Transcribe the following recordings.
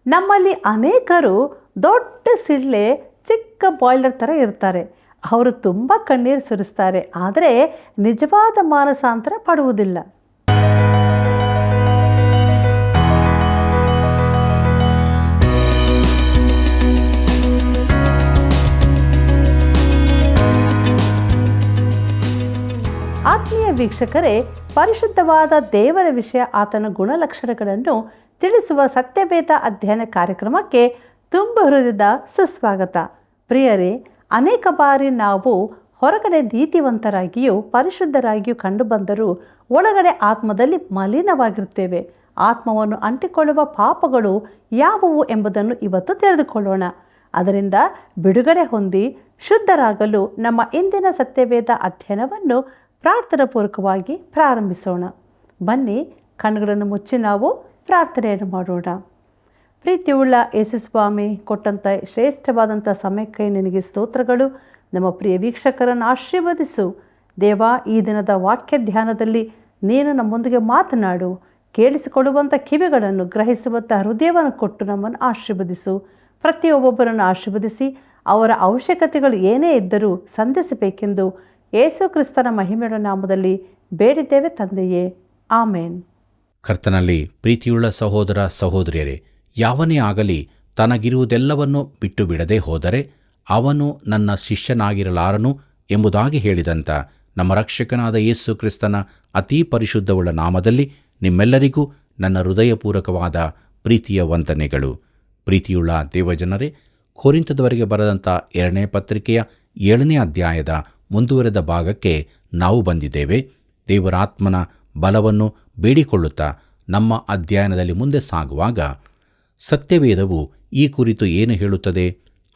ನಮ್ಮಲ್ಲಿ ಅನೇಕರು ದೊಡ್ಡ ಸಿಳ್ಳೆ ಚಿಕ್ಕ ಬಾಯ್ಲರ್ ಥರ ಇರ್ತಾರೆ. ಅವರು ತುಂಬ ಕಣ್ಣೀರು ಸುರಿಸ್ತಾರೆ, ಆದರೆ ನಿಜವಾದ ಮಾನಸಾಂತರ ಪಡುವುದಿಲ್ಲ. ಆತ್ಮೀಯ ವೀಕ್ಷಕರೇ, ಪರಿಶುದ್ಧವಾದ ದೇವರ ವಿಷಯ, ಆತನ ಗುಣಲಕ್ಷಣಗಳನ್ನು ತಿಳಿಸುವ ಸತ್ಯವೇದ ಅಧ್ಯಯನ ಕಾರ್ಯಕ್ರಮಕ್ಕೆ ತುಂಬ ಹೃದಯದ ಸುಸ್ವಾಗತ. ಪ್ರಿಯರೇ, ಅನೇಕ ಬಾರಿ ನಾವು ಹೊರಗಡೆ ನೀತಿವಂತರಾಗಿಯೂ ಪರಿಶುದ್ಧರಾಗಿಯೂ ಕಂಡುಬಂದರೂ ಒಳಗಡೆ ಆತ್ಮದಲ್ಲಿ ಮಲಿನವಾಗಿರುತ್ತೇವೆ. ಆತ್ಮವನ್ನು ಅಂಟಿಕೊಳ್ಳುವ ಪಾಪಗಳು ಯಾವುವು ಎಂಬುದನ್ನು ಇವತ್ತು ತಿಳಿದುಕೊಳ್ಳೋಣ. ಅದರಿಂದ ಬಿಡುಗಡೆ ಹೊಂದಿ ಶುದ್ಧರಾಗಲು ನಮ್ಮ ಇಂದಿನ ಸತ್ಯವೇದ ಅಧ್ಯಯನವನ್ನು ಪ್ರಾರ್ಥನಾಪೂರ್ವಕವಾಗಿ ಪ್ರಾರಂಭಿಸೋಣ. ಬನ್ನಿ, ಕಣ್ಣುಗಳನ್ನು ಮುಚ್ಚಿ ನಾವು ಪ್ರಾರ್ಥನೆಯನ್ನು ಮಾಡೋಣ. ಪ್ರೀತಿಯುಳ್ಳ ಯೇಸುಸ್ವಾಮಿ, ಕೊಟ್ಟಂಥ ಶ್ರೇಷ್ಠವಾದಂಥ ಸಮಯಕ್ಕೆ ನಿನಗೆ ಸ್ತೋತ್ರಗಳು. ನಮ್ಮ ಪ್ರಿಯ ವೀಕ್ಷಕರನ್ನು ಆಶೀರ್ವದಿಸು ದೇವ. ಈ ದಿನದ ವಾಕ್ಯ ಧ್ಯಾನದಲ್ಲಿ ನೀನು ನಮ್ಮೊಂದಿಗೆ ಮಾತನಾಡು. ಕೇಳಿಸಿಕೊಡುವಂಥ ಕಿವಿಗಳನ್ನು, ಗ್ರಹಿಸುವಂಥ ಹೃದಯವನ್ನು ಕೊಟ್ಟು ನಮ್ಮನ್ನು ಆಶೀರ್ವದಿಸು. ಪ್ರತಿಯೊಬ್ಬೊಬ್ಬರನ್ನು ಆಶೀರ್ವದಿಸಿ ಅವರ ಅವಶ್ಯಕತೆಗಳು ಏನೇ ಇದ್ದರೂ ಸಂಧಿಸಬೇಕೆಂದು ಯೇಸು ಕ್ರಿಸ್ತನ ಮಹಿಮೆಯ ನಾಮದಲ್ಲಿ ಬೇಡಿದ್ದೇವೆ ತಂದೆಯೇ, ಆಮೇನ್. ಕರ್ತನಲ್ಲಿ ಪ್ರೀತಿಯುಳ್ಳ ಸಹೋದರ ಸಹೋದರಿಯರೇ, ಯಾವನೇ ಆಗಲಿ ತನಗಿರುವುದೆಲ್ಲವನ್ನೂ ಬಿಟ್ಟು ಬಿಡದೆ ಹೋದರೆ ಅವನು ನನ್ನ ಶಿಷ್ಯನಾಗಿರಲಾರನು ಎಂಬುದಾಗಿ ಹೇಳಿದಂಥ ನಮ್ಮ ರಕ್ಷಕನಾದ ಯೇಸು ಕ್ರಿಸ್ತನ ಅತೀ ಪರಿಶುದ್ಧವುಳ್ಳ ನಾಮದಲ್ಲಿ ನಿಮ್ಮೆಲ್ಲರಿಗೂ ನನ್ನ ಹೃದಯಪೂರ್ವಕವಾದ ಪ್ರೀತಿಯ ವಂದನೆಗಳು. ಪ್ರೀತಿಯುಳ್ಳ ದೇವಜನರೇ, ಕೊರಿಂಥದವರೆಗೆ ಬರೆದಂಥ 2ನೇ ಪತ್ರಿಕೆಯ 7ನೇ ಅಧ್ಯಾಯದ ಮುಂದುವರೆದ ಭಾಗಕ್ಕೆ ನಾವು ಬಂದಿದ್ದೇವೆ. ದೇವರಾತ್ಮನ ಬಲವನ್ನು ಬೇಡಿಕೊಳ್ಳುತ್ತಾ ನಮ್ಮ ಅಧ್ಯಯನದಲ್ಲಿ ಮುಂದೆ ಸಾಗುವಾಗ ಸತ್ಯವೇದವು ಈ ಕುರಿತು ಏನು ಹೇಳುತ್ತದೆ?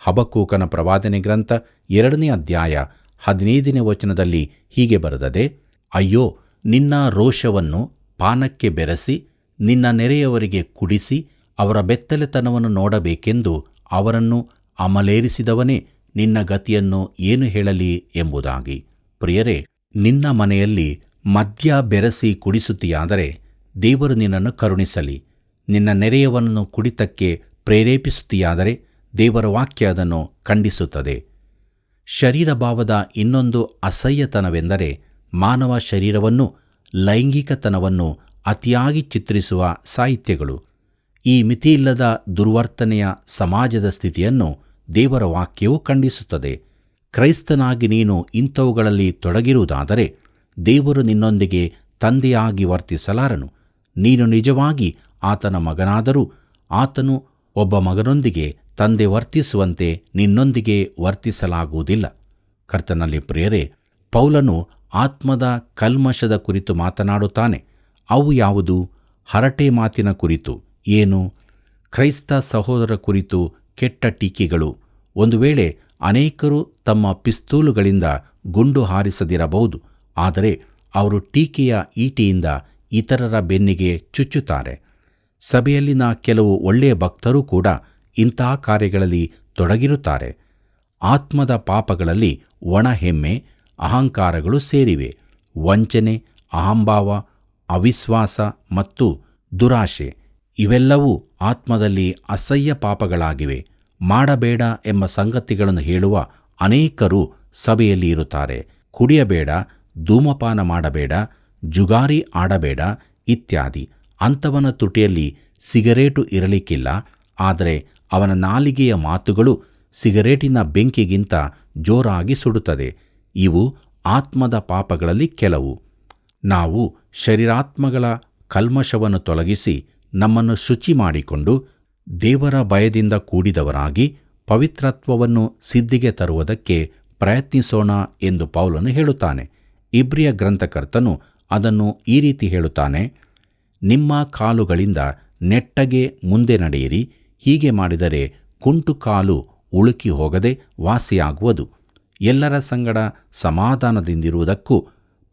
ಹಬಕ್ಕೂಕನ ಪ್ರವಾದನೆ ಗ್ರಂಥ 2ನೇ ಅಧ್ಯಾಯ 15ನೇ ವಚನದಲ್ಲಿ ಹೀಗೆ ಬರೆದದೆ: ಅಯ್ಯೋ, ನಿನ್ನ ರೋಷವನ್ನು ಪಾನಕ್ಕೆ ಬೆರೆಸಿ ನಿನ್ನ ನೆರೆಯವರಿಗೆ ಕುಡಿಸಿ ಅವರ ಬೆತ್ತಲೆತನವನ್ನು ನೋಡಬೇಕೆಂದು ಅವರನ್ನು ಅಮಲೇರಿಸಿದವನೇ, ನಿನ್ನ ಗತಿಯನ್ನು ಏನು ಹೇಳಲಿ ಎಂಬುದಾಗಿ. ಪ್ರಿಯರೇ, ನಿನ್ನ ಮನೆಯಲ್ಲಿ ಮದ್ಯ ಬೆರೆಸಿ ಕುಡಿಸುತ್ತೀಯಾದರೆ ದೇವರು ನಿನ್ನನ್ನು ಕರುಣಿಸಲಿ. ನಿನ್ನ ನೆರೆಯವನನ್ನು ಕುಡಿತಕ್ಕೆ ಪ್ರೇರೇಪಿಸುತ್ತೀಯಾದರೆ ದೇವರ ವಾಕ್ಯ ಅದನ್ನು ಖಂಡಿಸುತ್ತದೆ. ಶರೀರ ಭಾವದ ಇನ್ನೊಂದು ಅಸಹ್ಯತನವೆಂದರೆ ಮಾನವ ಶರೀರವನ್ನು, ಲೈಂಗಿಕತನವನ್ನು ಅತಿಯಾಗಿ ಚಿತ್ರಿಸುವ ಸಾಹಿತ್ಯಗಳು. ಈ ಮಿತಿಯಿಲ್ಲದ ದುರ್ವರ್ತನೆಯ ಸಮಾಜದ ಸ್ಥಿತಿಯನ್ನು ದೇವರ ವಾಕ್ಯವು ಖಂಡಿಸುತ್ತದೆ. ಕ್ರೈಸ್ತನಾಗಿ ನೀನು ಇಂಥವುಗಳಲ್ಲಿ ತೊಡಗಿರುವುದಾದರೆ ದೇವರು ನಿನ್ನೊಂದಿಗೆ ತಂದೆಯಾಗಿ ವರ್ತಿಸಲಾರನು. ನೀನು ನಿಜವಾಗಿ ಆತನ ಮಗನಾದರೂ ಆತನು ಒಬ್ಬ ಮಗನೊಂದಿಗೆ ತಂದೆ ವರ್ತಿಸುವಂತೆ ನಿನ್ನೊಂದಿಗೆ ವರ್ತಿಸಲಾಗುವುದಿಲ್ಲ. ಕರ್ತನಲ್ಲಿ ಪ್ರಿಯರೇ, ಪೌಲನು ಆತ್ಮದ ಕಲ್ಮಶದ ಕುರಿತು ಮಾತನಾಡುತ್ತಾನೆ. ಅವು ಯಾವುದು? ಹರಟೆ ಮಾತಿನ ಕುರಿತು ಏನು? ಕ್ರೈಸ್ತ ಸಹೋದರ ಕುರಿತು ಕೆಟ್ಟ ಟೀಕೆಗಳು. ಒಂದು ವೇಳೆ ಅನೇಕರು ತಮ್ಮ ಪಿಸ್ತೂಲುಗಳಿಂದ ಗುಂಡು ಹಾರಿಸದಿರಬಹುದು, ಆದರೆ ಅವರು ಟೀಕೆಯ ಈಟಿಯಿಂದ ಇತರರ ಬೆನ್ನಿಗೆ ಚುಚ್ಚುತ್ತಾರೆ. ಸಭೆಯಲ್ಲಿನ ಕೆಲವು ಒಳ್ಳೆಯ ಭಕ್ತರೂ ಕೂಡ ಇಂಥ ಕಾರ್ಯಗಳಲ್ಲಿ ತೊಡಗಿರುತ್ತಾರೆ. ಆತ್ಮದ ಪಾಪಗಳಲ್ಲಿ ಒಣ ಹೆಮ್ಮೆ, ಅಹಂಕಾರಗಳು ಸೇರಿವೆ. ವಂಚನೆ, ಅಹಂಭಾವ, ಅವಿಶ್ವಾಸ ಮತ್ತು ದುರಾಶೆ ಇವೆಲ್ಲವೂ ಆತ್ಮದಲ್ಲಿ ಅಸಹ್ಯ ಪಾಪಗಳಾಗಿವೆ. ಮಾಡಬೇಡ ಎಂಬ ಸಂಗತಿಗಳನ್ನು ಹೇಳುವ ಅನೇಕರು ಸಭೆಯಲ್ಲಿ ಇರುತ್ತಾರೆ. ಕುಡಿಯಬೇಡ, ಧೂಮಪಾನ ಮಾಡಬೇಡ, ಜುಗಾರಿ ಆಡಬೇಡ ಇತ್ಯಾದಿ. ಅಂಥವನ ತುಟಿಯಲ್ಲಿ ಸಿಗರೇಟು ಇರಲಿಕ್ಕಿಲ್ಲ, ಆದರೆ ಅವನ ನಾಲಿಗೆಯ ಮಾತುಗಳು ಸಿಗರೇಟಿನ ಬೆಂಕಿಗಿಂತ ಜೋರಾಗಿ ಸುಡುತ್ತದೆ. ಇವು ಆತ್ಮದ ಪಾಪಗಳಲ್ಲಿ ಕೆಲವು. ನಾವು ಶರೀರಾತ್ಮಗಳ ಕಲ್ಮಶವನ್ನು ತೊಲಗಿಸಿ ನಮ್ಮನ್ನು ಶುಚಿ ಮಾಡಿಕೊಂಡು ದೇವರ ಭಯದಿಂದ ಕೂಡಿದವರಾಗಿ ಪವಿತ್ರತ್ವವನ್ನು ಸಿದ್ಧಿಗೆ ತರುವುದಕ್ಕೆ ಪ್ರಯತ್ನಿಸೋಣ ಎಂದು ಪೌಲನು ಹೇಳುತ್ತಾನೆ. ಇಬ್ರಿಯ ಗ್ರಂಥಕರ್ತನು ಅದನ್ನು ಈ ರೀತಿ ಹೇಳುತ್ತಾನೆ: ನಿಮ್ಮ ಕಾಲುಗಳಿಂದ ನೆಟ್ಟಗೆ ಮುಂದೆ ನಡೆಯಿರಿ. ಹೀಗೆ ಮಾಡಿದರೆ ಕುಂಟು ಕಾಲು ಉಳುಕಿ ಹೋಗದೆ ವಾಸಿಯಾಗುವುದು. ಎಲ್ಲರ ಸಂಗಡ ಸಮಾಧಾನದಿಂದಿರುವುದಕ್ಕೂ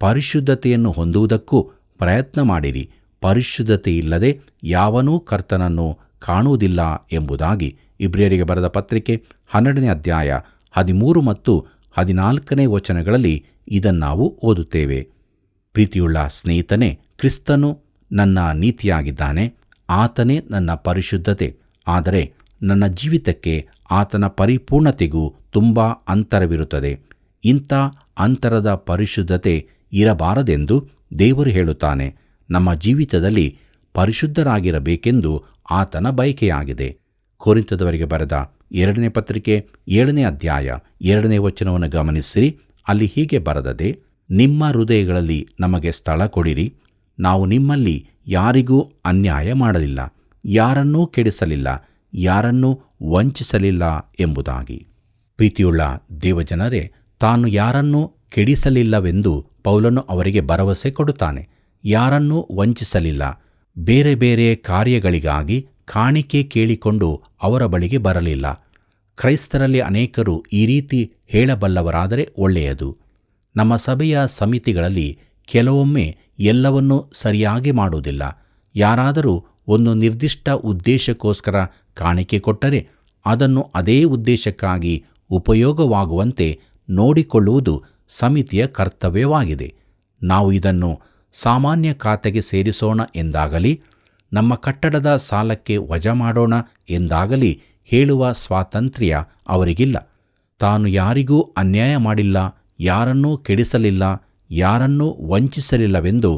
ಪರಿಶುದ್ಧತೆಯನ್ನು ಹೊಂದುವುದಕ್ಕೂ ಪ್ರಯತ್ನ ಮಾಡಿರಿ. ಪರಿಶುದ್ಧತೆಯಿಲ್ಲದೆ ಯಾವನೂ ಕರ್ತನನ್ನು ಕಾಣುವುದಿಲ್ಲ ಎಂಬುದಾಗಿ ಇಬ್ರಿಯರಿಗೆ ಬರೆದ ಪತ್ರಿಕೆ 12ನೇ ಅಧ್ಯಾಯ 13 ಮತ್ತು 14ನೇ ವಚನಗಳಲ್ಲಿ ಇದನ್ನಾವು ಓದುತ್ತೇವೆ. ಪ್ರೀತಿಯುಳ್ಳ ಸ್ನೇಹಿತನೇ, ಕ್ರಿಸ್ತನು ನನ್ನ ನೀತಿಯಾಗಿದ್ದಾನೆ. ಆತನೇ ನನ್ನ ಪರಿಶುದ್ಧತೆ. ಆದರೆ ನನ್ನ ಜೀವಿತಕ್ಕೆ ಆತನ ಪರಿಪೂರ್ಣತೆಗೂ ತುಂಬ ಅಂತರವಿರುತ್ತದೆ. ಇಂಥ ಅಂತರದ ಪರಿಶುದ್ಧತೆ ಇರಬಾರದೆಂದು ದೇವರು ಹೇಳುತ್ತಾನೆ. ನಮ್ಮ ಜೀವಿತದಲ್ಲಿ ಪರಿಶುದ್ಧರಾಗಿರಬೇಕೆಂದು ಆತನ ಬಯಕೆಯಾಗಿದೆ. ಕೊರಿಂಥದವರಿಗೆ ಬರೆದ 2ನೇ ಪತ್ರಿಕೆ 7ನೇ ಅಧ್ಯಾಯ 2ನೇ ವಚನವನ್ನು ಗಮನಿಸಿರಿ. ಅಲ್ಲಿ ಹೀಗೆ ಬರೆದದೆ, ನಿಮ್ಮ ಹೃದಯಗಳಲ್ಲಿ ನಮಗೆ ಸ್ಥಳ ಕೊಡಿರಿ. ನಾವು ನಿಮ್ಮಲ್ಲಿ ಯಾರಿಗೂ ಅನ್ಯಾಯ ಮಾಡಲಿಲ್ಲ, ಯಾರನ್ನೂ ಕೆಡಿಸಲಿಲ್ಲ, ಯಾರನ್ನೂ ವಂಚಿಸಲಿಲ್ಲ ಎಂಬುದಾಗಿ. ಪ್ರೀತಿಯುಳ್ಳ ದೇವಜನರೇ, ತಾನು ಯಾರನ್ನೂ ಕೆಡಿಸಲಿಲ್ಲವೆಂದು ಪೌಲನು ಅವರಿಗೆ ಭರವಸೆ ಕೊಡುತ್ತಾನೆ. ಯಾರನ್ನೂ ವಂಚಿಸಲಿಲ್ಲ. ಬೇರೆ ಬೇರೆ ಕಾರ್ಯಗಳಿಗಾಗಿ ಕಾಣಿಕೆ ಕೇಳಿಕೊಂಡು ಅವರ ಬಳಿಗೆ ಬರಲಿಲ್ಲ. ಕ್ರೈಸ್ತರಲ್ಲಿ ಅನೇಕರು ಈ ರೀತಿ ಹೇಳಬಲ್ಲವರಾದರೆ ಒಳ್ಳೆಯದು. ನಮ್ಮ ಸಭೆಯ ಸಮಿತಿಗಳಲ್ಲಿ ಕೆಲವೊಮ್ಮೆ ಎಲ್ಲವನ್ನೂ ಸರಿಯಾಗಿ ಮಾಡುವುದಿಲ್ಲ. ಯಾರಾದರೂ ಒಂದು ನಿರ್ದಿಷ್ಟ ಉದ್ದೇಶಕ್ಕೋಸ್ಕರ ಕಾಣಿಕೆ ಕೊಟ್ಟರೆ ಅದನ್ನು ಅದೇ ಉದ್ದೇಶಕ್ಕಾಗಿ ಉಪಯೋಗವಾಗುವಂತೆ ನೋಡಿಕೊಳ್ಳುವುದು ಸಮಿತಿಯ ಕರ್ತವ್ಯವಾಗಿದೆ. ನಾವು ಇದನ್ನು ಸಾಮಾನ್ಯ ಖಾತೆಗೆ ಸೇರಿಸೋಣ ಎಂದಾಗಲಿ, ನಮ್ಮ ಕಟ್ಟಡದ ಸಾಲಕ್ಕೆ ವಜಾ ಮಾಡೋಣ ಎಂದಾಗಲಿ ಹೇಳುವ ಸ್ವಾತಂತ್ರ್ಯ ಅವರಿಗಿಲ್ಲ. ತಾನು ಯಾರಿಗೂ ಅನ್ಯಾಯ ಮಾಡಿಲ್ಲ, ಯಾರನ್ನೂ ಕೆಡಿಸಲಿಲ್ಲ, ಯಾರನ್ನೂ ವಂಚಿಸಲಿಲ್ಲವೆಂದು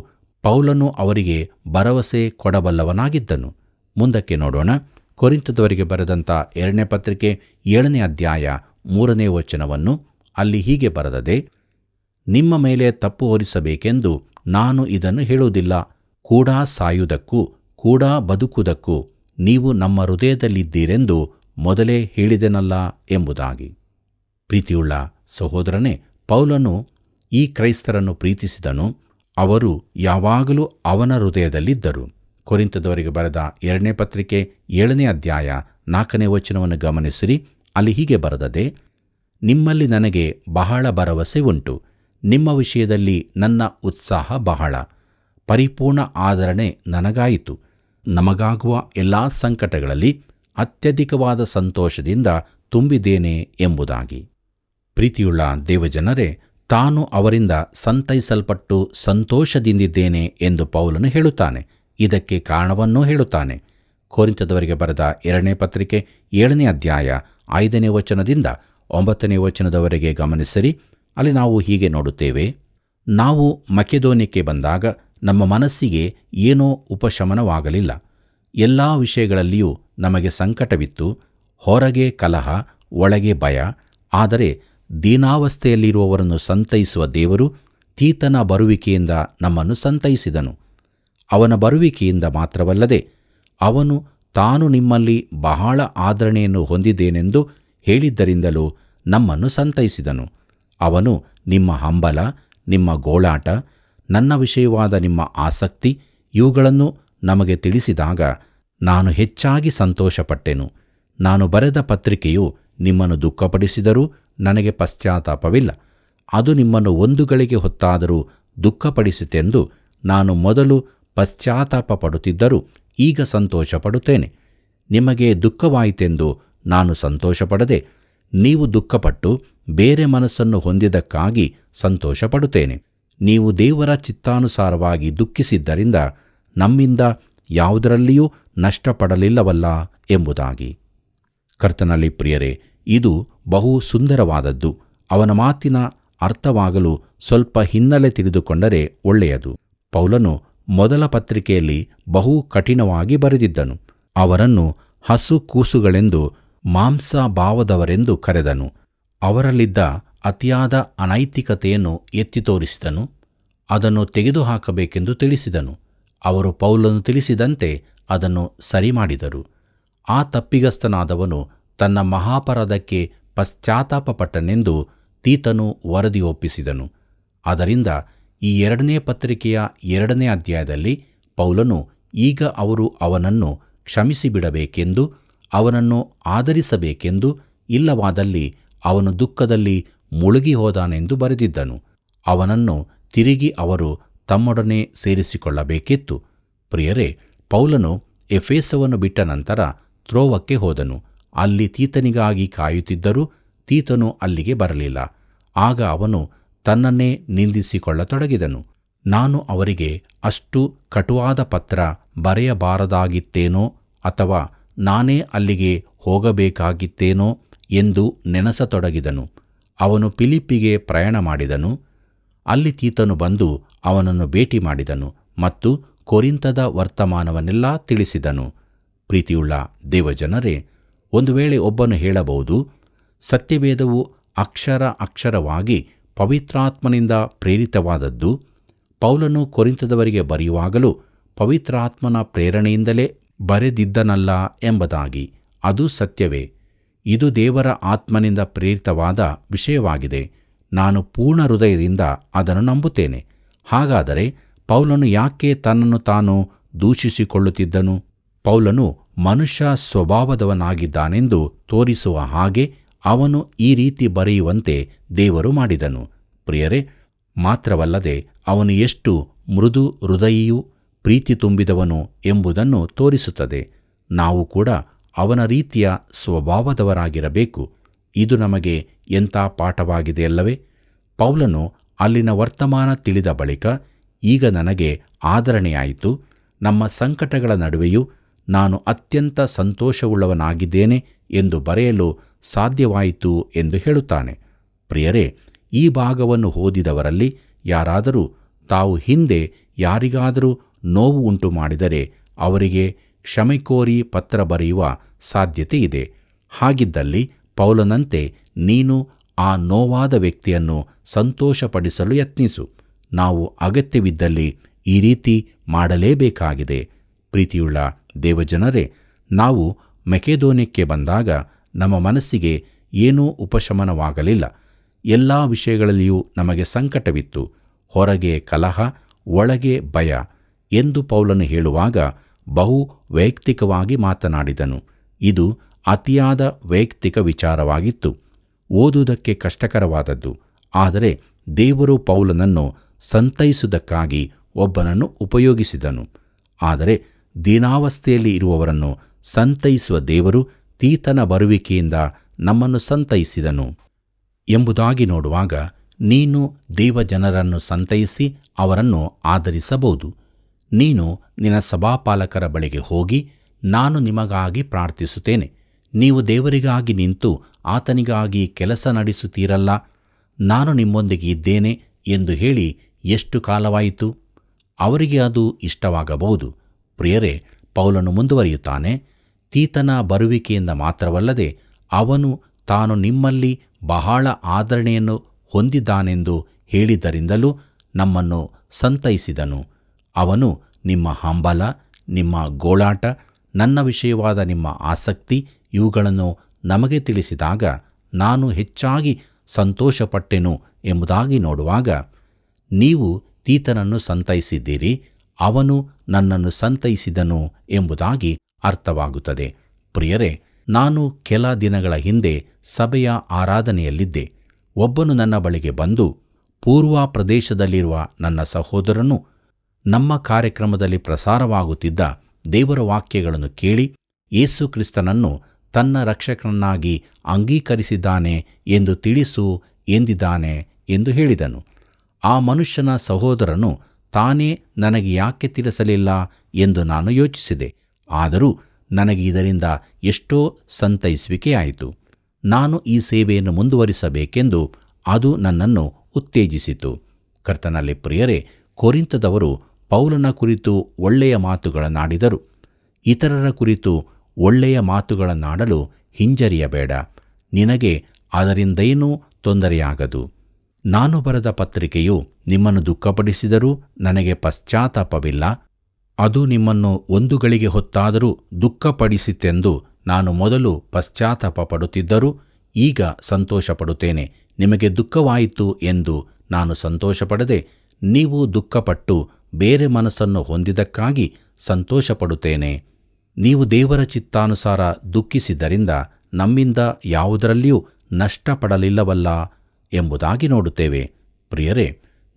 ಪೌಲನು ಅವರಿಗೆ ಭರವಸೆ ಕೊಡಬಲ್ಲವನಾಗಿದ್ದನು. ಮುಂದಕ್ಕೆ ನೋಡೋಣ. ಕೊರಿಂಥದವರಿಗೆ ಬರೆದಂಥ 2ನೇ ಪತ್ರಿಕೆ 7ನೇ ಅಧ್ಯಾಯ 3ನೇ ವಚನವನ್ನು. ಅಲ್ಲಿ ಹೀಗೆ ಬರೆದದೆ, ನಿಮ್ಮ ಮೇಲೆ ತಪ್ಪು ಹೊರಿಸಬೇಕೆಂದು ನಾನು ಇದನ್ನು ಹೇಳುವುದಿಲ್ಲ. ಕೂಡ ಸಾಯುವುದಕ್ಕೂ ಕೂಡ ಬದುಕುವುದಕ್ಕೂ ನೀವು ನಮ್ಮ ಹೃದಯದಲ್ಲಿದ್ದೀರೆಂದು ಮೊದಲೇ ಹೇಳಿದೆನಲ್ಲ ಎಂಬುದಾಗಿ. ಪ್ರೀತಿಯುಳ್ಳ ಸಹೋದರನೇ, ಪೌಲನು ಈ ಕ್ರೈಸ್ತರನ್ನು ಪ್ರೀತಿಸಿದನು. ಅವರು ಯಾವಾಗಲೂ ಅವನ ಹೃದಯದಲ್ಲಿದ್ದರು. ಕೊರಿಂಥದವರಿಗೆ ಬರೆದ 2ನೇ ಪತ್ರಿಕೆ 7ನೇ ಅಧ್ಯಾಯ 4ನೇ ವಚನವನ್ನು ಗಮನಿಸಿರಿ. ಅಲ್ಲಿ ಹೀಗೆ ಬರೆದದೆ, ನಿಮ್ಮಲ್ಲಿ ನನಗೆ ಬಹಳ ಭರವಸೆ ಉಂಟು. ನಿಮ್ಮ ವಿಷಯದಲ್ಲಿ ನನ್ನ ಉತ್ಸಾಹ ಬಹಳ. ಪರಿಪೂರ್ಣ ಆದರಣೆ ನನಗಾಯಿತು. ನಮಗಾಗುವ ಎಲ್ಲ ಸಂಕಟಗಳಲ್ಲಿ ಅತ್ಯಧಿಕವಾದ ಸಂತೋಷದಿಂದ ತುಂಬಿದ್ದೇನೆ ಎಂಬುದಾಗಿ. ಪ್ರೀತಿಯುಳ್ಳ ದೇವಜನರೇ, ತಾನು ಅವರಿಂದ ಸಂತೈಸಲ್ಪಟ್ಟು ಸಂತೋಷದಿಂದಿದ್ದೇನೆ ಎಂದು ಪೌಲನು ಹೇಳುತ್ತಾನೆ. ಇದಕ್ಕೆ ಕಾರಣವನ್ನೂ ಹೇಳುತ್ತಾನೆ. ಕೊರಿಂಥದವರಿಗೆ ಬರೆದ 2ನೇ ಪತ್ರಿಕೆ 7ನೇ ಅಧ್ಯಾಯ 5ನೇ ವಚನದಿಂದ 9ನೇ ವಚನದವರೆಗೆ ಗಮನಿಸಿರಿ. ಅಲ್ಲಿ ನಾವು ಹೀಗೆ ನೋಡುತ್ತೇವೆ, ನಾವು ಮಕೆದೋನ್ಯಕ್ಕೆ ಬಂದಾಗ ನಮ್ಮ ಮನಸ್ಸಿಗೆ ಏನೋ ಉಪಶಮನವಾಗಲಿಲ್ಲ. ಎಲ್ಲ ವಿಷಯಗಳಲ್ಲಿಯೂ ನಮಗೆ ಸಂಕಟವಿತ್ತು. ಹೊರಗೆ ಕಲಹ, ಒಳಗೆ ಭಯ. ಆದರೆ ದೀನಾವಸ್ಥೆಯಲ್ಲಿರುವವರನ್ನು ಸಂತೈಸುವ ದೇವರು ತೀತನ ಬರುವಿಕೆಯಿಂದ ನಮ್ಮನ್ನು ಸಂತೈಸಿದನು. ಅವನ ಬರುವಿಕೆಯಿಂದ ಮಾತ್ರವಲ್ಲದೆ ಅವನು ತಾನು ನಿಮ್ಮಲ್ಲಿ ಬಹಳ ಆದರಣೆಯನ್ನು ಹೊಂದಿದ್ದೇನೆಂದು ಹೇಳಿದ್ದರಿಂದಲೂ ನಮ್ಮನ್ನು ಸಂತೈಸಿದನು. ಅವನು ನಿಮ್ಮ ಹಂಬಲ, ನಿಮ್ಮ ಗೋಳಾಟ, ನನ್ನ ವಿಷಯವಾದ ನಿಮ್ಮ ಆಸಕ್ತಿ ಇವುಗಳನ್ನು ನಮಗೆ ತಿಳಿಸಿದಾಗ ನಾನು ಹೆಚ್ಚಾಗಿ ಸಂತೋಷಪಟ್ಟೆನು. ನಾನು ಬರೆದ ಪತ್ರಿಕೆಯು ನಿಮ್ಮನ್ನು ದುಃಖಪಡಿಸಿದರೂ ನನಗೆ ಪಶ್ಚಾತ್ತಾಪವಿಲ್ಲ. ಅದು ನಿಮ್ಮನ್ನು ಒಂದು ಗಳಿಗೆ ಹೊತ್ತಾದರೂ ದುಃಖಪಡಿಸಿತೆಂದು ನಾನು ಮೊದಲು ಪಶ್ಚಾತ್ತಾಪ ಪಡುತ್ತಿದ್ದರೂ ಈಗ ಸಂತೋಷಪಡುತ್ತೇನೆ. ನಿಮಗೆ ದುಃಖವಾಯಿತೆಂದು ನಾನು ಸಂತೋಷಪಡದೆ ನೀವು ದುಃಖಪಟ್ಟು ಬೇರೆ ಮನಸ್ಸನ್ನು ಹೊಂದಿದ್ದಕ್ಕಾಗಿ ಸಂತೋಷಪಡುತ್ತೇನೆ. ನೀವು ದೇವರ ಚಿತ್ತಾನುಸಾರವಾಗಿ ದುಃಖಿಸಿದ್ದರಿಂದ ನಮ್ಮಿಂದ ಯಾವುದರಲ್ಲಿಯೂ ನಷ್ಟಪಡಲಿಲ್ಲವಲ್ಲ ಎಂಬುದಾಗಿ. ಕರ್ತನಲ್ಲಿ ಪ್ರಿಯರೇ, ಇದು ಬಹು ಸುಂದರವಾದದ್ದು. ಅವನ ಮಾತಿನ ಅರ್ಥವಾಗಲು ಸ್ವಲ್ಪ ಹಿನ್ನೆಲೆ ತಿಳಿದುಕೊಂಡರೆ ಒಳ್ಳೆಯದು. ಪೌಲನು ಮೊದಲ ಪತ್ರಿಕೆಯಲ್ಲಿ ಬಹು ಕಠಿಣವಾಗಿ ಬರೆದಿದ್ದನು. ಅವರನ್ನು ಹಸು ಕೂಸುಗಳೆಂದು, ಮಾಂಸಭಾವದವರೆಂದು ಕರೆದನು. ಅವರಲ್ಲಿದ್ದ ಅತಿಯಾದ ಅನೈತಿಕತೆಯನ್ನು ಎತ್ತಿ ತೋರಿಸಿದನು. ಅದನ್ನು ತೆಗೆದುಹಾಕಬೇಕೆಂದು ತಿಳಿಸಿದನು. ಅವರು ಪೌಲನು ತಿಳಿಸಿದಂತೆ ಅದನ್ನು ಸರಿಮಾಡಿದರು. ಆ ತಪ್ಪಿಗಸ್ತನಾದವನು ತನ್ನ ಮಹಾಪರಾಧಕ್ಕೆ ಪಶ್ಚಾತ್ತಾಪಪಟ್ಟನೆಂದು ತೀತನು ವರದಿ ಒಪ್ಪಿಸಿದನು. ಆದ್ದರಿಂದ ಈ 2ನೇ ಪತ್ರಿಕೆಯ 2ನೇ ಅಧ್ಯಾಯದಲ್ಲಿ ಪೌಲನು ಈಗ ಅವರು ಅವನನ್ನು ಕ್ಷಮಿಸಿಬಿಡಬೇಕೆಂದು, ಅವನನ್ನು ಆದರಿಸಬೇಕೆಂದು, ಇಲ್ಲವಾದಲ್ಲಿ ಅವನು ದುಃಖದಲ್ಲಿ ಮುಳುಗಿ ಹೋದಾನೆಂದು ಬರೆದಿದ್ದನು. ಅವನನ್ನು ತಿರುಗಿ ಅವರು ತಮ್ಮೊಡನೆ ಸೇರಿಸಿಕೊಳ್ಳಬೇಕಿತ್ತು. ಪ್ರಿಯರೇ, ಪೌಲನು ಎಫೆಸವನ್ನು ಬಿಟ್ಟ ನಂತರ ತ್ರೋವಕ್ಕೆ ಹೋದನು. ಅಲ್ಲಿ ತೀತನಿಗಾಗಿ ಕಾಯುತ್ತಿದ್ದರೂ ತೀತನು ಅಲ್ಲಿಗೆ ಬರಲಿಲ್ಲ. ಆಗ ಅವನು ತನ್ನನ್ನೇ ನಿಂದಿಸಿಕೊಳ್ಳತೊಡಗಿದನು. ನಾನು ಅವರಿಗೆ ಅಷ್ಟು ಕಟುವಾದ ಪತ್ರ ಬರೆಯಬಾರದಾಗಿತ್ತೇನೋ, ಅಥವಾ ನಾನೇ ಅಲ್ಲಿಗೆ ಹೋಗಬೇಕಾಗಿತ್ತೇನೋ ಎಂದು ನೆನಸತೊಡಗಿದನು. ಅವನು ಫಿಲಿಪ್ಪಿಗೆ ಪ್ರಯಾಣ ಮಾಡಿದನು. ಅಲ್ಲಿ ತೀತನು ಬಂದು ಅವನನ್ನು ಭೇಟಿ ಮಾಡಿದನು ಮತ್ತು ಕೊರಿಂಥದ ವರ್ತಮಾನವನ್ನೆಲ್ಲ ತಿಳಿಸಿದನು. ಪ್ರೀತಿಯುಳ್ಳ ದೇವಜನರೇ, ಒಂದು ವೇಳೆ ಒಬ್ಬನು ಹೇಳಬಹುದು, ಸತ್ಯವೇದವು ಅಕ್ಷರವಾಗಿ ಪವಿತ್ರಾತ್ಮನಿಂದ ಪ್ರೇರಿತವಾದದ್ದು. ಪೌಲನು ಕೊರಿಂಥದವರಿಗೆ ಬರೆಯುವಾಗಲೂ ಪವಿತ್ರಾತ್ಮನ ಪ್ರೇರಣೆಯಿಂದಲೇ ಬರೆದಿದ್ದನಲ್ಲ ಎಂಬುದಾಗಿ. ಅದು ಸತ್ಯವೇ. ಇದು ದೇವರ ಆತ್ಮನಿಂದ ಪ್ರೇರಿತವಾದ ವಿಷಯವಾಗಿದೆ. ನಾನು ಪೂರ್ಣ ಹೃದಯದಿಂದ ಅದನ್ನು ನಂಬುತ್ತೇನೆ. ಹಾಗಾದರೆ ಪೌಲನು ಯಾಕೆ ತನ್ನನ್ನು ತಾನು ದೂಷಿಸಿಕೊಳ್ಳುತ್ತಿದ್ದನು? ಪೌಲನು ಮನುಷ್ಯ ಸ್ವಭಾವದವನಾಗಿದ್ದಾನೆಂದು ತೋರಿಸುವ ಹಾಗೆ ಅವನು ಈ ರೀತಿ ಬರೆಯುವಂತೆ ದೇವರು ಮಾಡಿದನು. ಪ್ರಿಯರೇ, ಮಾತ್ರವಲ್ಲದೆ ಅವನು ಎಷ್ಟು ಮೃದು ಹೃದಯಿಯೂ ಪ್ರೀತಿ ತುಂಬಿದವನು ಎಂಬುದನ್ನು ತೋರಿಸುತ್ತದೆ. ನಾವು ಕೂಡ ಅವನ ರೀತಿಯ ಸ್ವಭಾವದವರಾಗಿರಬೇಕು. ಇದು ನಮಗೆ ಎಂಥ ಪಾಠವಾಗಿದೆಯಲ್ಲವೇ? ಪೌಲನು ಅಲ್ಲಿನ ವರ್ತಮಾನ ತಿಳಿದ ಬಳಿಕ, ಈಗ ನನಗೆ ಆದರಣೆಯಾಯಿತು, ನಮ್ಮ ಸಂಕಟಗಳ ನಡುವೆಯೂ ನಾನು ಅತ್ಯಂತ ಸಂತೋಷವುಳ್ಳವನಾಗಿದ್ದೇನೆ ಎಂದು ಬರೆಯಲು ಸಾಧ್ಯವಾಯಿತು ಎಂದು ಹೇಳುತ್ತಾನೆ. ಪ್ರಿಯರೇ, ಈ ಭಾಗವನ್ನು ಓದಿದವರಲ್ಲಿ ಯಾರಾದರೂ ತಾವು ಹಿಂದೆ ಯಾರಿಗಾದರೂ ನೋವು ಉಂಟು ಮಾಡಿದರೆ ಅವರಿಗೆ ಕ್ಷಮೆಕೋರಿ ಪತ್ರ ಬರೆಯುವ ಸಾಧ್ಯತೆ ಇದೆ. ಹಾಗಿದ್ದಲ್ಲಿ ಪೌಲನಂತೆ ನೀನು ಆ ನೋವಾದ ವ್ಯಕ್ತಿಯನ್ನು ಸಂತೋಷಪಡಿಸಲು ಯತ್ನಿಸು. ನಾವು ಅಗತ್ಯವಿದ್ದಲ್ಲಿ ಈ ರೀತಿ ಮಾಡಲೇಬೇಕಾಗಿದೆ. ಪ್ರೀತಿಯುಳ್ಳ ದೇವಜನರೇ, ನಾವು ಮೆಕೆದೋನ್ಯಕ್ಕೆ ಬಂದಾಗ ನಮ್ಮ ಮನಸ್ಸಿಗೆ ಏನೂ ಉಪಶಮನವಾಗಲಿಲ್ಲ. ಎಲ್ಲ ವಿಷಯಗಳಲ್ಲಿಯೂ ನಮಗೆ ಸಂಕಟವಿತ್ತು. ಹೊರಗೆ ಕಲಹ, ಒಳಗೆ ಭಯ ಎಂದು ಪೌಲನು ಹೇಳುವಾಗ ಬಹು ವೈಯಕ್ತಿಕವಾಗಿ ಮಾತನಾಡಿದನು. ಇದು ಅತಿಯಾದ ವೈಯಕ್ತಿಕ ವಿಚಾರವಾಗಿತ್ತು, ಓದುವುದಕ್ಕೆ ಕಷ್ಟಕರವಾದದ್ದು. ಆದರೆ ದೇವರು ಪೌಲನನ್ನು ಸಂತೈಸುವುದಕ್ಕಾಗಿ ಒಬ್ಬನನ್ನು ಉಪಯೋಗಿಸಿದನು. ಆದರೆ ದೀನಾವಸ್ಥೆಯಲ್ಲಿ ಇರುವವರನ್ನು ಸಂತೈಸುವ ದೇವರು ತೀತನ ಬರುವಿಕೆಯಿಂದ ನಮ್ಮನ್ನು ಸಂತೈಸಿದನು ಎಂಬುದಾಗಿ ನೋಡುವಾಗ, ನೀನು ದೇವಜನರನ್ನು ಸಂತೈಸಿ ಅವರನ್ನು ಆದರಿಸಬಹುದು. ನೀನು ನಿನ್ನ ಸಭಾಪಾಲಕರ ಬಳಿಗೆ ಹೋಗಿ, ನಾನು ನಿಮಗಾಗಿ ಪ್ರಾರ್ಥಿಸುತ್ತೇನೆ, ನೀವು ದೇವರಿಗಾಗಿ ನಿಂತು ಆತನಿಗಾಗಿ ಕೆಲಸ ನಡೆಸುತ್ತೀರಲ್ಲ, ನಾನು ನಿಮ್ಮೊಂದಿಗೆ ಇದ್ದೇನೆ ಎಂದು ಹೇಳಿ ಎಷ್ಟು ಕಾಲವಾಯಿತು? ಅವರಿಗೆ ಅದು ಇಷ್ಟವಾಗಬಹುದು. ಪ್ರಿಯರೇ, ಪೌಲನು ಮುಂದುವರಿಯುತ್ತಾನೆ, ತೀತನ ಬರುವಿಕೆಯಿಂದ ಮಾತ್ರವಲ್ಲದೆ ಅವನು ತಾನು ನಿಮ್ಮಲ್ಲಿ ಬಹಳ ಆದರಣೆಯನ್ನು ಹೊಂದಿದ್ದಾನೆಂದು ಹೇಳಿದ್ದರಿಂದಲೂ ನಮ್ಮನ್ನು ಸಂತೈಸಿದನು. ಅವನು ನಿಮ್ಮ ಹಂಬಲ, ನಿಮ್ಮ ಗೋಳಾಟ, ನನ್ನ ವಿಷಯವಾದ ನಿಮ್ಮ ಆಸಕ್ತಿ ಇವುಗಳನ್ನು ನಮಗೆ ತಿಳಿಸಿದಾಗ ನಾನು ಹೆಚ್ಚಾಗಿ ಸಂತೋಷಪಟ್ಟೆನು ಎಂಬುದಾಗಿ ನೋಡುವಾಗ, ನೀವು ತೀತನನ್ನು ಸಂತೈಸಿದ್ದೀರಿ, ಅವನು ನನ್ನನ್ನು ಸಂತೈಸಿದನು ಎಂಬುದಾಗಿ ಅರ್ಥವಾಗುತ್ತದೆ. ಪ್ರಿಯರೇ, ನಾನು ಕೆಲ ದಿನಗಳ ಹಿಂದೆ ಸಭೆಯ ಆರಾಧನೆಯಲ್ಲಿದ್ದೆ. ಒಬ್ಬನು ನನ್ನ ಬಳಿಗೆ ಬಂದು, ಪೂರ್ವ ಪ್ರದೇಶದಲ್ಲಿರುವ ನನ್ನ ಸಹೋದರನು ನಮ್ಮ ಕಾರ್ಯಕ್ರಮದಲ್ಲಿ ಪ್ರಸಾರವಾಗುತ್ತಿದ್ದ ದೇವರ ವಾಕ್ಯಗಳನ್ನು ಕೇಳಿ ಯೇಸು ಕ್ರಿಸ್ತನನ್ನು ತನ್ನ ರಕ್ಷಕನನ್ನಾಗಿ ಅಂಗೀಕರಿಸಿದ್ದಾನೆ ಎಂದು ತಿಳಿಸು ಎಂದಿದ್ದಾನೆ ಎಂದು ಹೇಳಿದನು. ಆ ಮನುಷ್ಯನ ಸಹೋದರನು ತಾನೇ ನನಗೆ ಯಾಕೆ ತಿಳಿಸಲಿಲ್ಲ ಎಂದು ನಾನು ಯೋಚಿಸಿದೆ. ಆದರೂ ನನಗೆ ಇದರಿಂದ ಎಷ್ಟೋ ಸಂತೈಸುವಿಕೆಯಾಯಿತು. ನಾನು ಈ ಸೇವೆಯನ್ನು ಮುಂದುವರಿಸಬೇಕೆಂದು ಅದು ನನ್ನನ್ನು ಉತ್ತೇಜಿಸಿತು. ಕರ್ತನಲ್ಲಿ ಪ್ರಿಯರೇ, ಕೊರಿಂಥದವರು ಪೌಲನ ಕುರಿತು ಒಳ್ಳೆಯ ಮಾತುಗಳನ್ನಾಡಿದರು. ಇತರರ ಕುರಿತು ಒಳ್ಳೆಯ ಮಾತುಗಳನ್ನಾಡಲು ಹಿಂಜರಿಯಬೇಡ. ನಿನಗೆ ಅದರಿಂದೇನೂ ತೊಂದರೆಯಾಗದು. ನಾನು ಬರೆದ ಪತ್ರಿಕೆಯು ನಿಮ್ಮನ್ನು ದುಃಖಪಡಿಸಿದರೂ ನನಗೆ ಪಶ್ಚಾತ್ತಾಪವಿಲ್ಲ. ಅದು ನಿಮ್ಮನ್ನು ಒಂದು ಗಳಿಗೆ ಹೊತ್ತಾದರೂ ದುಃಖಪಡಿಸಿತೆಂದು ನಾನು ಮೊದಲು ಪಶ್ಚಾತ್ತಾಪ ಪಡುತ್ತಿದ್ದರೂ ಈಗ ಸಂತೋಷಪಡುತ್ತೇನೆ. ನಿಮಗೆ ದುಃಖವಾಯಿತು ಎಂದು ನಾನು ಸಂತೋಷಪಡದೆ, ನೀವು ದುಃಖಪಟ್ಟು ಬೇರೆ ಮನಸ್ಸನ್ನು ಹೊಂದಿದ್ದಕ್ಕಾಗಿ ಸಂತೋಷಪಡುತ್ತೇನೆ. ನೀವು ದೇವರ ಚಿತ್ತಾನುಸಾರ ದುಃಖಿಸಿದ್ದರಿಂದ ನಮ್ಮಿಂದ ಯಾವುದರಲ್ಲಿಯೂ ನಷ್ಟಪಡಲಿಲ್ಲವಲ್ಲ ಎಂಬುದಾಗಿ ನೋಡುತ್ತೇವೆ. ಪ್ರಿಯರೇ,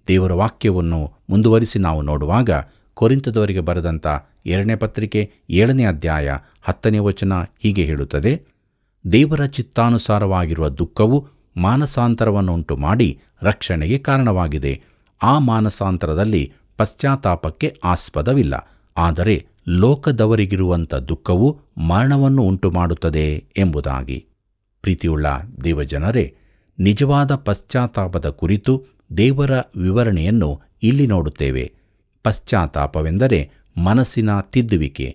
ದೇವರ ವಾಕ್ಯವನ್ನು ಮುಂದುವರಿಸಿ ನಾವು ನೋಡುವಾಗ, ಕೊರಿಂಥದವರಿಗೆ ಬರೆದಂಥ 2ನೇ ಪತ್ರಿಕೆ 7ನೇ ಅಧ್ಯಾಯ 10ನೇ ವಚನ ಹೀಗೆ ಹೇಳುತ್ತದೆ, ದೇವರ ಚಿತ್ತಾನುಸಾರವಾಗಿರುವ ದುಃಖವು ಮಾನಸಾಂತರವನ್ನುಂಟು ಮಾಡಿ ರಕ್ಷಣೆಗೆ ಕಾರಣವಾಗಿದೆ. ಆ ಮಾನಸಾಂತರದಲ್ಲಿ ಪಶ್ಚಾತ್ತಾಪಕ್ಕೆ ಆಸ್ಪದವಿಲ್ಲ, ಆದರೆ ಲೋಕದವರಿಗಿರುವಂಥ ದುಃಖವು ಮರಣವನ್ನು ಉಂಟುಮಾಡುತ್ತದೆ ಎಂಬುದಾಗಿ. ಪ್ರೀತಿಯುಳ್ಳ ದೇವಜನರೇ, ನಿಜವಾದ ಪಶ್ಚಾತ್ತಾಪದ ಕುರಿತು ದೇವರ ವಿವರಣೆಯನ್ನು ಇಲ್ಲಿ ನೋಡುತ್ತೇವೆ. ಪಶ್ಚಾತ್ತಾಪವೆಂದರೆ ಮನಸ್ಸಿನ ತಿದ್ದುವಿಕೆ.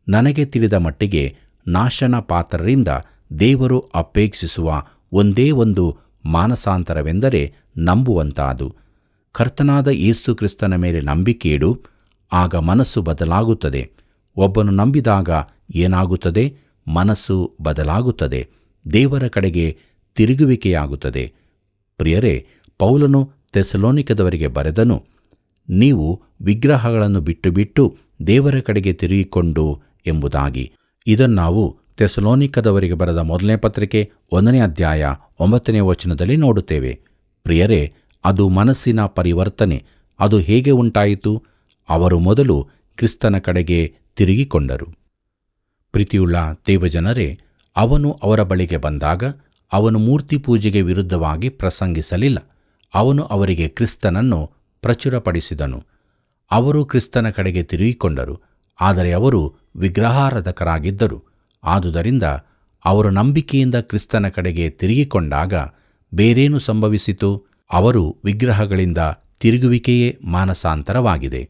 ನನಗೆ ತಿಳಿದ ಮಟ್ಟಿಗೆ ನಾಶನ ಪಾತ್ರರಿಂದ ದೇವರು ಅಪೇಕ್ಷಿಸುವ ಒಂದೇ ಒಂದು ಮಾನಸಾಂತರವೆಂದರೆ ನಂಬುವಂತಾದು. ಕರ್ತನಾದ ಯೇಸು ಕ್ರಿಸ್ತನ ಮೇಲೆ ನಂಬಿಕೆಯಿಡು, ಆಗ ಮನಸ್ಸು ಬದಲಾಗುತ್ತದೆ. ಒಬ್ಬನು ನಂಬಿದಾಗ ಏನಾಗುತ್ತದೆ? ಮನಸ್ಸು ಬದಲಾಗುತ್ತದೆ, ದೇವರ ಕಡೆಗೆ ತಿರುಗುವಿಕೆಯಾಗುತ್ತದೆ. ಪ್ರಿಯರೇ, ಪೌಲನು ಥೆಸಲೋನಿಕದವರಿಗೆ ಬರೆದನು, ನೀವು ವಿಗ್ರಹಗಳನ್ನು ಬಿಟ್ಟು ದೇವರ ಕಡೆಗೆ ತಿರುಗಿಕೊಂಡು ಎಂಬುದಾಗಿ. ಇದನ್ನಾವು ಥೆಸಲೋನಿಕದವರಿಗೆ ಬರೆದ ಮೊದಲನೇ ಪತ್ರಿಕೆ 1ನೇ ಅಧ್ಯಾಯ 9ನೇ ವಚನದಲ್ಲಿ ನೋಡುತ್ತೇವೆ. ಪ್ರಿಯರೇ, ಅದು ಮನಸ್ಸಿನ ಪರಿವರ್ತನೆ. ಅದು ಹೇಗೆ ಉಂಟಾಯಿತು? ಅವರು ಮೊದಲು ಕ್ರಿಸ್ತನ ಕಡೆಗೆ ತಿರುಗಿಕೊಂಡರು. ಪ್ರೀತಿಯುಳ್ಳ ದೇವಜನರೇ, ಅವನು ಅವರ ಬಳಿಗೆ ಬಂದಾಗ ಅವನು ಮೂರ್ತಿ ಪೂಜೆಗೆ ವಿರುದ್ಧವಾಗಿ ಪ್ರಸಂಗಿಸಲಿಲ್ಲ. ಅವನು ಅವರಿಗೆ ಕ್ರಿಸ್ತನನ್ನು ಪ್ರಚುರಪಡಿಸಿದನು. ಅವರು ಕ್ರಿಸ್ತನ ಕಡೆಗೆ ತಿರುಗಿಕೊಂಡರು, ಆದರೆ ಅವರು ವಿಗ್ರಹಾರಾಧಕರಾಗಿದ್ದರು. ಆದುದರಿಂದ ಅವರು ನಂಬಿಕೆಯಿಂದ ಕ್ರಿಸ್ತನ ಕಡೆಗೆ ತಿರುಗಿಕೊಂಡಾಗ ಬೇರೇನು ಸಂಭವಿಸಿತು? ಅವರು ವಿಗ್ರಹಗಳಿಂದ ತಿರುಗುವಿಕೆಯೇ ಮಾನಸಾಂತರವಾಗಿದೆ.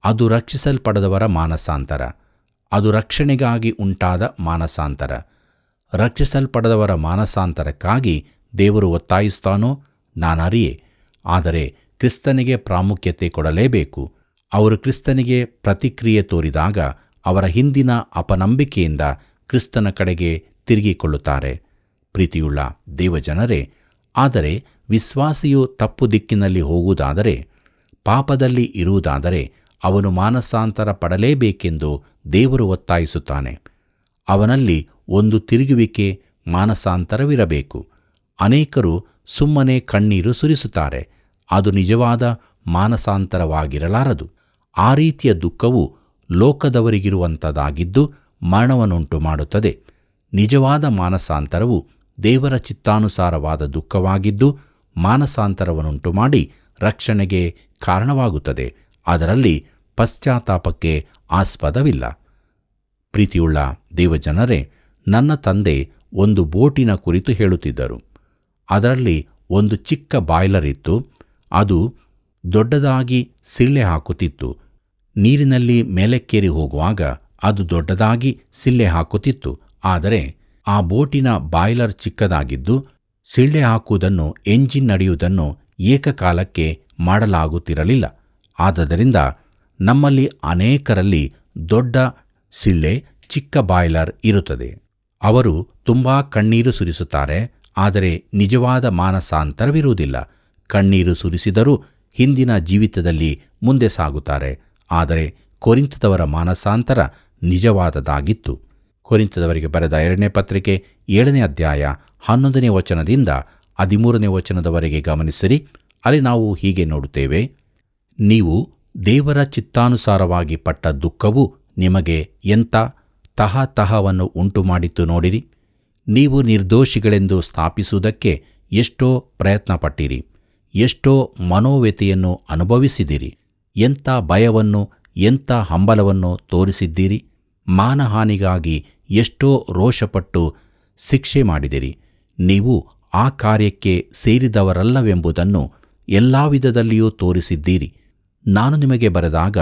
ಅದು ರಕ್ಷಿಸಲ್ಪಡದವರ ಮಾನಸಾಂತರ. ಅದು ರಕ್ಷಣೆಗಾಗಿ ಉಂಟಾದ ಮಾನಸಾಂತರ. ರಕ್ಷಿಸಲ್ಪಡದವರ ಮಾನಸಾಂತರಕ್ಕಾಗಿ ದೇವರು ಒತ್ತಾಯಿಸ್ತಾನೋ? ನಾನರಿಯೆ. ಆದರೆ ಕ್ರಿಸ್ತನಿಗೆ ಪ್ರಾಮುಖ್ಯತೆ ಕೊಡಲೇಬೇಕು. ಅವರು ಕ್ರಿಸ್ತನಿಗೆ ಪ್ರತಿಕ್ರಿಯೆ ತೋರಿದಾಗ ಅವರ ಹಿಂದಿನ ಅಪನಂಬಿಕೆಯಿಂದ ಕ್ರಿಸ್ತನ ಕಡೆಗೆ ತಿರುಗಿಕೊಳ್ಳುತ್ತಾರೆ. ಪ್ರೀತಿಯುಳ್ಳ ದೇವಜನರೇ, ಆದರೆ ವಿಶ್ವಾಸಿಯು ತಪ್ಪು ದಿಕ್ಕಿನಲ್ಲಿ ಹೋಗುವುದಾದರೆ, ಪಾಪದಲ್ಲಿ ಇರುವುದಾದರೆ ಅವನು ಮಾನಸಾಂತರ ಪಡಲೇಬೇಕೆಂದು ದೇವರು ಒತ್ತಾಯಿಸುತ್ತಾನೆ. ಅವನಲ್ಲಿ ಒಂದು ತಿರುಗುವಿಕೆ, ಮಾನಸಾಂತರವಿರಬೇಕು. ಅನೇಕರು ಸುಮ್ಮನೆ ಕಣ್ಣೀರು ಸುರಿಸುತ್ತಾರೆ. ಅದು ನಿಜವಾದ ಮಾನಸಾಂತರವಾಗಿರಲಾರದು. ಆ ರೀತಿಯ ದುಃಖವು ಲೋಕದವರಿಗಿರುವಂಥದ್ದಾಗಿದ್ದು ಮರಣವನ್ನುಂಟು ಮಾಡುತ್ತದೆ. ನಿಜವಾದ ಮಾನಸಾಂತರವು ದೇವರ ಚಿತ್ತಾನುಸಾರವಾದ ದುಃಖವಾಗಿದ್ದು ಮಾನಸಾಂತರವನ್ನುಂಟು ಮಾಡಿ ರಕ್ಷಣೆಗೆ ಕಾರಣವಾಗುತ್ತದೆ. ಅದರಲ್ಲಿ ಪಶ್ಚಾತ್ತಾಪಕ್ಕೆ ಆಸ್ಪದವಿಲ್ಲ. ಪ್ರೀತಿಯುಳ್ಳ ದೇವಜನರೇ, ನನ್ನ ತಂದೆ ಒಂದು ಬೋಟಿನ ಕುರಿತು ಹೇಳುತ್ತಿದ್ದರು. ಅದರಲ್ಲಿ ಒಂದು ಚಿಕ್ಕ ಬಾಯ್ಲರ್ ಇತ್ತು. ಅದು ದೊಡ್ಡದಾಗಿ ಸಿಳ್ಳೆ ಹಾಕುತ್ತಿತ್ತು. ನೀರಿನಲ್ಲಿ ಮೇಲಕ್ಕೇರಿ ಹೋಗುವಾಗ ಅದು ದೊಡ್ಡದಾಗಿ ಸಿಳ್ಳೆ ಹಾಕುತ್ತಿತ್ತು. ಆದರೆ ಆ ಬೋಟಿನ ಬಾಯ್ಲರ್ ಚಿಕ್ಕದಾಗಿದ್ದು ಸಿಳ್ಳೆ ಹಾಕುವುದನ್ನು, ಎಂಜಿನ್ ನಡೆಯುವುದನ್ನು ಏಕಕಾಲಕ್ಕೆ ಮಾಡಲಾಗುತ್ತಿರಲಿಲ್ಲ. ಆದ್ದರಿಂದ ನಮ್ಮಲ್ಲಿ ಅನೇಕರಲ್ಲಿ ದೊಡ್ಡ ಸಿಳ್ಳೆ, ಚಿಕ್ಕ ಬಾಯ್ಲರ್ ಇರುತ್ತದೆ. ಅವರು ತುಂಬ ಕಣ್ಣೀರು ಸುರಿಸುತ್ತಾರೆ, ಆದರೆ ನಿಜವಾದ ಮಾನಸಾಂತರವಿರುವುದಿಲ್ಲ. ಕಣ್ಣೀರು ಸುರಿಸಿದರೂ ಹಿಂದಿನ ಜೀವಿತದಲ್ಲಿ ಮುಂದೆ ಸಾಗುತ್ತಾರೆ. ಆದರೆ ಕೊರಿಂಥದವರ ಮಾನಸಾಂತರ ನಿಜವಾದದಾಗಿತ್ತು. ಕೊರಿಂಥದವರಿಗೆ ಬರೆದ 2ನೇ ಪತ್ರಿಕೆ 7ನೇ ಅಧ್ಯಾಯ 11ನೇ ವಚನದಿಂದ 13ನೇ ವಚನದವರೆಗೆ ಗಮನಿಸಿರಿ. ಅಲ್ಲಿ ನಾವು ಹೀಗೆ ನೋಡುತ್ತೇವೆ, ನೀವು ದೇವರ ಚಿತ್ತಾನುಸಾರವಾಗಿ ಪಟ್ಟ ದುಃಖವು ನಿಮಗೆ ಎಂಥ ತಹತಹವನ್ನು ಉಂಟುಮಾಡಿತು ನೋಡಿರಿ. ನೀವು ನಿರ್ದೋಷಿಗಳೆಂದು ಸ್ಥಾಪಿಸುವುದಕ್ಕೆ ಎಷ್ಟೋ ಪ್ರಯತ್ನಪಟ್ಟಿರಿ, ಎಷ್ಟೋ ಮನೋವ್ಯತೆಯನ್ನು ಅನುಭವಿಸಿದಿರಿ, ಎಂಥ ಭಯವನ್ನು, ಎಂಥ ಹಂಬಲವನ್ನು ತೋರಿಸಿದ್ದೀರಿ. ಮಾನಹಾನಿಗಾಗಿ ಎಷ್ಟೋ ರೋಷಪಟ್ಟು ಶಿಕ್ಷೆ ಮಾಡಿದಿರಿ. ನೀವು ಆ ಕಾರ್ಯಕ್ಕೆ ಸೇರಿದವರಲ್ಲವೆಂಬುದನ್ನು ಎಲ್ಲ ವಿಧದಲ್ಲಿಯೂ ತೋರಿಸಿದ್ದೀರಿ. ನಾನು ನಿಮಗೆ ಬರೆದಾಗ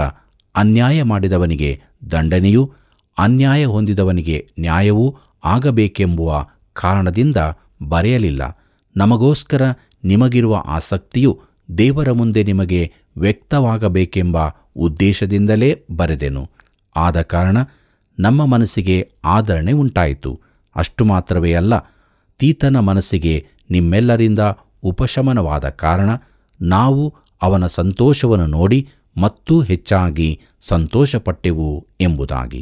ಅನ್ಯಾಯ ಮಾಡಿದವನಿಗೆ ದಂಡನೆಯೂ ಅನ್ಯಾಯ ಹೊಂದಿದವನಿಗೆ ನ್ಯಾಯವೂ ಆಗಬೇಕೆಂಬುವ ಕಾರಣದಿಂದ ಬರೆಯಲಿಲ್ಲ. ನಮಗೋಸ್ಕರ ನಿಮಗಿರುವ ಆಸಕ್ತಿಯು ದೇವರ ಮುಂದೆ ನಿಮಗೆ ವ್ಯಕ್ತವಾಗಬೇಕೆಂಬ ಉದ್ದೇಶದಿಂದಲೇ ಬರೆದೆನು. ಆದ ಕಾರಣ ನಮ್ಮ ಮನಸ್ಸಿಗೆ ಆದರಣೆ ಉಂಟಾಯಿತು. ಅಷ್ಟು ಮಾತ್ರವೇ ಅಲ್ಲ, ತೀತನ ಮನಸ್ಸಿಗೆ ನಿಮ್ಮೆಲ್ಲರಿಂದ ಉಪಶಮನವಾದ ಕಾರಣ ನಾವು ಅವನ ಸಂತೋಷವನ್ನು ನೋಡಿ ಮತ್ತೂ ಹೆಚ್ಚಾಗಿ ಸಂತೋಷಪಟ್ಟೆವು ಎಂಬುದಾಗಿ.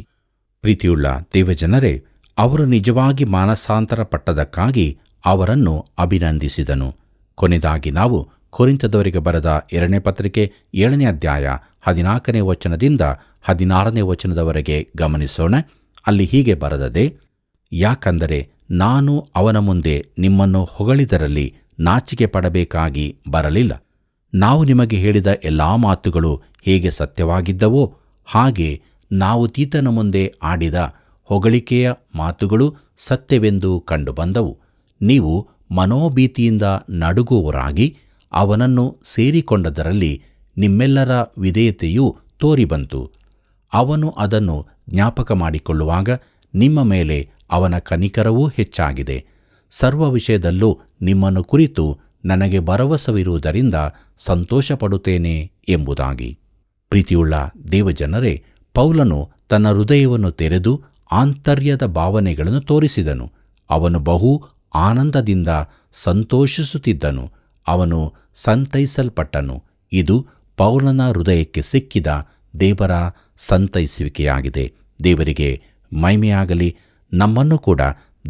ಪ್ರೀತಿಯುಳ್ಳ ದೇವಜನರೇ, ಅವರು ನಿಜವಾಗಿ ಮಾನಸಾಂತರ ಪಟ್ಟದಕ್ಕಾಗಿ ಅವರನ್ನು ಅಭಿನಂದಿಸಿದನು. ಕೊನೆಯದಾಗಿ ನಾವು ಕೊರಿಂಥದವರಿಗೆ ಬರೆದ 2ನೇ ಪತ್ರಿಕೆ 7ನೇ ಅಧ್ಯಾಯ 14ನೇ ವಚನದಿಂದ 16ನೇ ವಚನದವರೆಗೆ ಗಮನಿಸೋಣ. ಅಲ್ಲಿ ಹೀಗೆ ಬರೆದದೆ, ಯಾಕಂದರೆ ನಾನು ಅವನ ಮುಂದೆ ನಿಮ್ಮನ್ನು ಹೊಗಳಿದರಲ್ಲಿ ನಾಚಿಕೆ ಪಡಬೇಕಾಗಿ ಬರಲಿಲ್ಲ. ನಾವು ನಿಮಗೆ ಹೇಳಿದ ಎಲ್ಲಾ ಮಾತುಗಳು ಹೇಗೆ ಸತ್ಯವಾಗಿದ್ದವೋ ಹಾಗೆ ನಾವು ತೀತನ ಮುಂದೆ ಆಡಿದ ಹೊಗಳಿಕೆಯ ಮಾತುಗಳು ಸತ್ಯವೆಂದು ಕಂಡುಬಂದವು. ನೀವು ಮನೋಭೀತಿಯಿಂದ ನಡುಗುವವರಾಗಿ ಅವನನ್ನು ಸೇರಿಕೊಂಡದರಲ್ಲಿ ನಿಮ್ಮೆಲ್ಲರ ವಿಧೇಯತೆಯೂ ತೋರಿಬಂತು. ಅವನು ಅದನ್ನು ಜ್ಞಾಪಕ ಮಾಡಿಕೊಳ್ಳುವಾಗ ನಿಮ್ಮ ಮೇಲೆ ಅವನ ಕನಿಕರವೂ ಹೆಚ್ಚಾಗಿದೆ. ಸರ್ವ ವಿಷಯದಲ್ಲೂ ನಿಮ್ಮನ್ನು ಕುರಿತು ನನಗೆ ಭರವಸವಿರುವುದರಿಂದ ಸಂತೋಷಪಡುತ್ತೇನೆ ಎಂಬುದಾಗಿ. ಪ್ರೀತಿಯುಳ್ಳ ದೇವಜನರೇ, ಪೌಲನು ತನ್ನ ಹೃದಯವನ್ನು ತೆರೆದು ಆಂತರ್ಯದ ಭಾವನೆಗಳನ್ನು ತೋರಿಸಿದನು. ಅವನು ಬಹು ಆನಂದದಿಂದ ಸಂತೋಷಿಸುತ್ತಿದ್ದನು. ಅವನು ಸಂತೈಸಲ್ಪಟ್ಟನು. ಇದು ಪೌಲನ ಹೃದಯಕ್ಕೆ ಸಿಕ್ಕಿದ ದೇವರ ಸಂತೈಸುವಿಕೆಯಾಗಿದೆ. ದೇವರಿಗೆ ಮಹಿಮೆಯಾಗಲಿ. ನಮ್ಮನ್ನು ಕೂಡ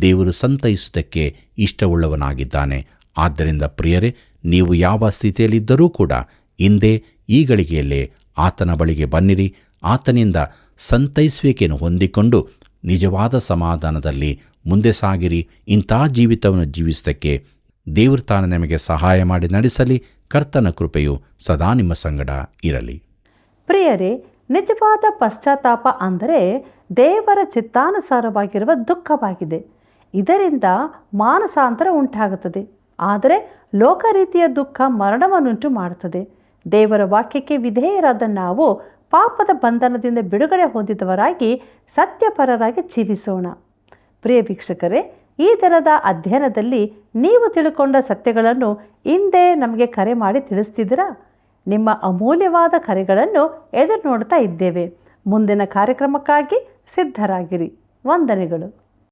ದೇವರು ಸಂತೈಸುವುದಕ್ಕೆ ಇಷ್ಟವುಳ್ಳವನಾಗಿದ್ದಾನೆ. ಆದ್ದರಿಂದ ಪ್ರಿಯರೇ, ನೀವು ಯಾವ ಸ್ಥಿತಿಯಲ್ಲಿದ್ದರೂ ಕೂಡ ಹಿಂದೆ ಈ ಗಳಿಗೆಯಲ್ಲೇ ಆತನ ಬಳಿಗೆ ಬನ್ನಿರಿ. ಆತನಿಂದ ಸಂತೈಸುವಿಕೆಯನ್ನು ಹೊಂದಿಕೊಂಡು ನಿಜವಾದ ಸಮಾಧಾನದಲ್ಲಿ ಮುಂದೆ ಸಾಗಿರಿ. ಇಂಥ ಜೀವಿತವನ್ನು ಜೀವಿಸುವುದಕ್ಕೆ ದೇವರು ತಾನು ನಮಗೆ ಸಹಾಯ ಮಾಡಿ ನಡೆಸಲಿ. ಕರ್ತನ ಕೃಪೆಯು ಸದಾ ನಿಮ್ಮ ಸಂಗಡ ಇರಲಿ. ಪ್ರಿಯರೇ, ನಿಜವಾದ ಪಶ್ಚಾತ್ತಾಪ ಅಂದರೆ ದೇವರ ಚಿತ್ತಾನುಸಾರವಾಗಿರುವ ದುಃಖವಾಗಿದೆ. ಇದರಿಂದ ಮಾನಸಾಂತರ ಉಂಟಾಗುತ್ತದೆ. ಆದರೆ ಲೋಕರೀತಿಯ ದುಃಖ ಮರಣವನ್ನುಂಟು ಮಾಡುತ್ತದೆ. ದೇವರ ವಾಕ್ಯಕ್ಕೆ ವಿಧೇಯರಾದ ನಾವು ಪಾಪದ ಬಂಧನದಿಂದ ಬಿಡುಗಡೆ ಹೊಂದಿದವರಾಗಿ ಸತ್ಯಪರರಾಗಿ ಜೀವಿಸೋಣ. ಪ್ರಿಯ ವೀಕ್ಷಕರೇ, ಈ ದಿನದ ಅಧ್ಯಯನದಲ್ಲಿ ನೀವು ತಿಳ್ಕೊಂಡ ಸತ್ಯಗಳನ್ನು ಹಿಂದೆ ನಮಗೆ ಕರೆ ಮಾಡಿ ತಿಳಿಸ್ತಿದ್ದೀರಾ? ನಿಮ್ಮ ಅಮೂಲ್ಯವಾದ ಕರೆಗಳನ್ನು ಎದುರು ನೋಡ್ತಾ ಇದ್ದೇವೆ. ಮುಂದಿನ ಕಾರ್ಯಕ್ರಮಕ್ಕಾಗಿ ಸಿದ್ಧರಾಗಿರಿ. ವಂದನೆಗಳು.